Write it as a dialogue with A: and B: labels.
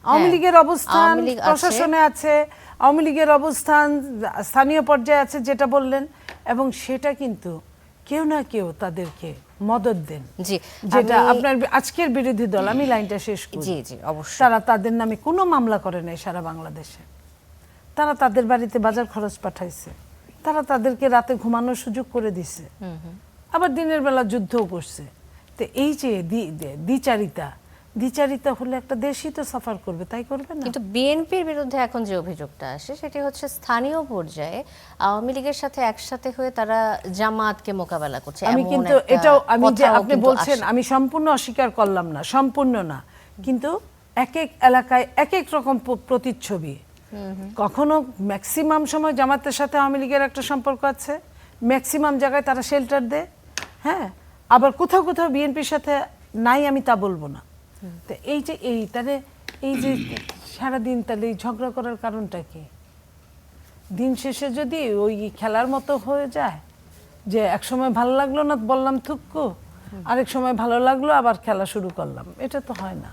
A: আওয়ামী লীগের অবস্থান
B: আওয়ামী লীগ আছে।
A: প্রশাসনে আছে, আওয়ামী লীগের অবস্থান স্থানীয় পর্যায়ে আছে যেটা বললেন, এবং সেটা কিন্তু কেউ না কেউ তাদেরকে মদত দেন।
B: জি,
A: যেটা
B: আমি-
A: আপনার আজকের বিরোধী দল, আমি লাইনটা শেষ করি,
B: জি জি অবশ্যই।
A: তারা তাদের নামে কোনো মামলা করে নাই সারা বাংলাদেশে। তারা তাদের বাড়িতে বাজার খরচ পাঠাইছে, তারা তাদেরকে রাতে ঘুমানোর সুযোগ করে দিছে, আবার দিনের বেলা যুদ্ধও করছে। তো এই যে দ্বিচারিতা হলে একটা দেশই তো সাফার করবে, তাই করবে না?
B: কিন্তু বিএনপির বিরুদ্ধে এখন যে অভিযোগটা আসে সেটি হচ্ছে স্থানীয় পর্যায়ে আওয়ামী লীগের সাথে একসাথে হয়ে তারা জামাতকে মোকাবেলা করছে।
A: আমি
B: এমন
A: কিন্তু
B: একটা
A: এটাও, আমি যে
B: কথাও
A: আপনি
B: কিন্তু
A: বলছেন,
B: আসে।
A: আমি সম্পূর্ণ অস্বীকার করলাম না, সম্পূর্ণ না, কিন্তু এক এক এলাকায় এক এক রকম প্রতিচ্ছবি। কখনো ম্যাক্সিমাম সময় জামাতের সাথে আওয়ামী লীগের একটা সম্পর্ক আছে, ম্যাক্সিমাম জায়গায় তারা শেল্টার দেয়, হ্যাঁ, আবার কোথাও কোথাও বিএনপির সাথে নাই, আমি তা বলবো না। তো এই যে তাহলে এই যে সারাদিন তাহলে এই ঝগড়া করার কারণটা কি? দিন শেষে যদি ওই খেলার মতো হয়ে যায় যে এক সময় ভালো লাগলো না বললাম থুক্কু, আরেক সময় ভালো লাগলো আবার খেলা শুরু করলাম, এটা তো হয় না।